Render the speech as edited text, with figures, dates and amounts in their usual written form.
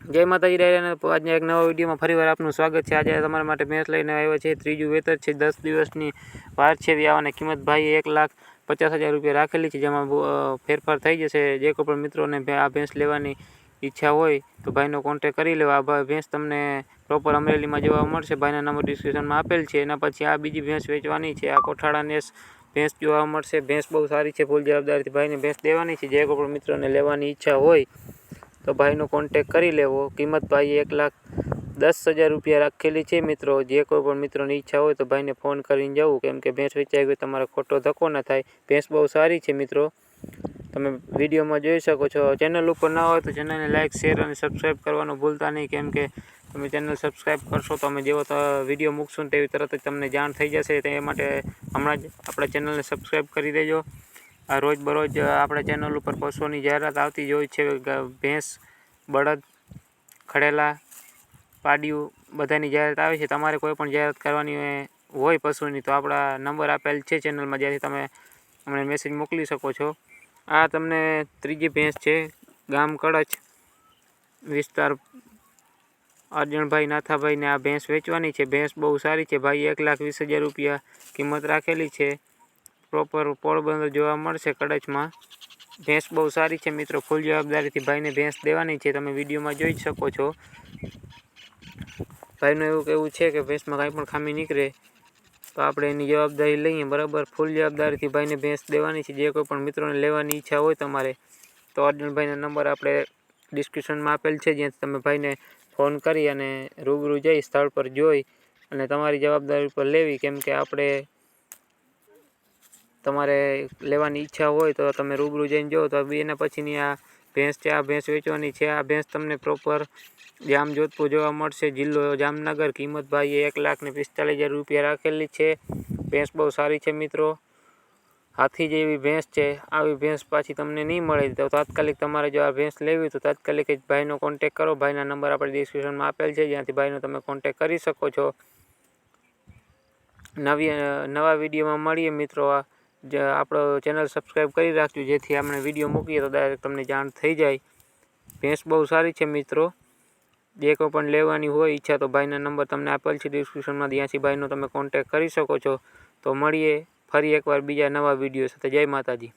જય માતાજી ડાયરાને આજના એક નવા વિડીયોમાં ફરીવાર આપનું સ્વાગત છે। આજે તમારા માટે ભેંસ લઈને આવ્યો છે। ત્રીજું વેતર છે, 10 દિવસની વાર છે। વ્યાવાની કિંમત ભાઈએ 1,50,000 રૂપિયા રાખેલી છે, જેમાં ફેરફાર થઈ જશે। જે કોઈ પણ મિત્રોને આ ભેંસ લેવાની ઈચ્છા હોય તો ભાઈનો કોન્ટેક કરી લેવા। આ ભેંસ તમને પ્રોપર અમરેલીમાં જોવા મળશે। ભાઈના નંબર ડિસ્ક્રિપ્શનમાં આપેલ છે। એના પછી આ બીજી ભેંસ વેચવાની છે। આ કોઠાળાને ભેંસ જોવા મળશે। ભેંસ બહુ સારી છે, ફૂલ જવાબદારીથી ભાઈને ભેંસ દેવાની છે। જે કોઈ પણ મિત્રોને લેવાની ઈચ્છા હોય તો ભાઈનો કોન્ટેક કરી લેવો। કિંમત ભાઈએ 1,10,000 રૂપિયા રાખેલી છે। મિત્રો, જે કોઈ પણ મિત્રોની ઈચ્છા હોય તો ભાઈને ફોન કરીને જવું, કેમ કે ભેંસ વેચાઈ ગઈ તમારે ખોટો ધક્કો ના થાય। ભેંસ બહુ સારી છે મિત્રો, તમે વિડીયોમાં જોઈ શકો છો। ચેનલ ઉપર ના હોય તો ચેનલને લાઇક, શેર અને સબસ્ક્રાઈબ કરવાનું ભૂલતા નહીં, કેમ કે તમે ચેનલ સબસ્ક્રાઈબ કરશો તો અમે જેવો વિડીયો મૂકશું ને તેવી તરત જ તમને જાણ થઈ જશે। તે માટે હમણાં જ આપણા ચેનલને સબસ્ક્રાઈબ કરી દેજો। આ રોજબરોજ આપણા ચેનલ ઉપર પશુઓની જાહેરાત આવતી જ હોય છે। ભેંસ, બળદ, ખડેલા, પાડિયું બધાની જાહેરાત આવે છે। તમારે કોઈ પણ જાહેરાત કરવાની હોય પશુની તો આપણા નંબર આપેલ છે ચેનલમાં, જ્યાંથી તમે અમને મેસેજ મોકલી શકો છો। આ તમને ત્રીજી ભેંસ છે, ગામ કળચ, વિસ્તાર અર્જણભાઈ નાથાભાઈને આ ભેંસ વેચવાની છે। ભેંસ બહુ સારી છે ભાઈ, 1,20,000 રૂપિયા કિંમત રાખેલી છે। પ્રોપર પોરબંદર જોવા મળશે કડચમાં। ભેંસ બહુ સારી છે મિત્રો, ફૂલ જવાબદારીથી ભાઈને ભેંસ દેવાની છે, તમે વિડીયોમાં જોઈ જ શકો છો। ભાઈનું એવું કહેવું છે કે ભેંસમાં કાંઈ પણ ખામી નીકળે તો આપણે એની જવાબદારી લઈએ, બરાબર। ફૂલ જવાબદારીથી ભાઈને ભેંસ દેવાની છે। જે કોઈ પણ મિત્રોને લેવાની ઈચ્છા હોય તમારે તો અર્જુનભાઈના નંબર આપણે ડિસ્ક્રિપ્શનમાં આપેલ છે, જ્યાંથી તમે ભાઈને ફોન કરી અને રૂબરૂ જઈ સ્થળ પર જોઈ અને તમારી જવાબદારી પર લેવી, કેમ કે આપણે તમારે લેવાની ઈચ્છા હોય તો તમે રૂબરૂ જઈને જો તો એના પછીની આ ભેંસ છે, આ ભેંસ વેચવાની છે। આ ભેંસ તમને પ્રોપર જામ જોધપુર જોવા મળશે, જિલ્લો જામનગર। કિંમત ભાઈએ 1,45,000 રૂપિયા રાખેલી છે। ભેંસ બહુ સારી છે મિત્રો, હાથી જેવી ભેંસ છે। આવી ભેંસ પાછી તમને નહીં મળે, તો તાત્કાલિક તમારે જો આ ભેંસ લેવી તો તાત્કાલિક જ ભાઈનો કોન્ટેક કરો। ભાઈના નંબર આપણે ડિસ્ક્રિપ્શનમાં આપેલ છે, જ્યાંથી ભાઈનો તમે કોન્ટેક કરી શકો છો। નવા વિડીયોમાં મળીએ મિત્રો। આપણો ચેનલ સબસ્ક્રાઈબ કરી રાખજો, જેથી આપણે વિડીયો મૂકીએ તો ડાયરેક્ટ તમને જાણ થઈ જાય। ભેંસ બહુ સારી છે મિત્રો, જે કોઈ પણ લેવાની હોય ઈચ્છા તો ભાઈના નંબર તમને આપેલ છે ડિસ્ક્રિપ્શનમાં, ત્યાંથી ભાઈનો તમે કોન્ટેક કરી શકો છો। તો મળીએ ફરી એકવાર બીજા નવા વિડીયો સાથે। જય માતાજી।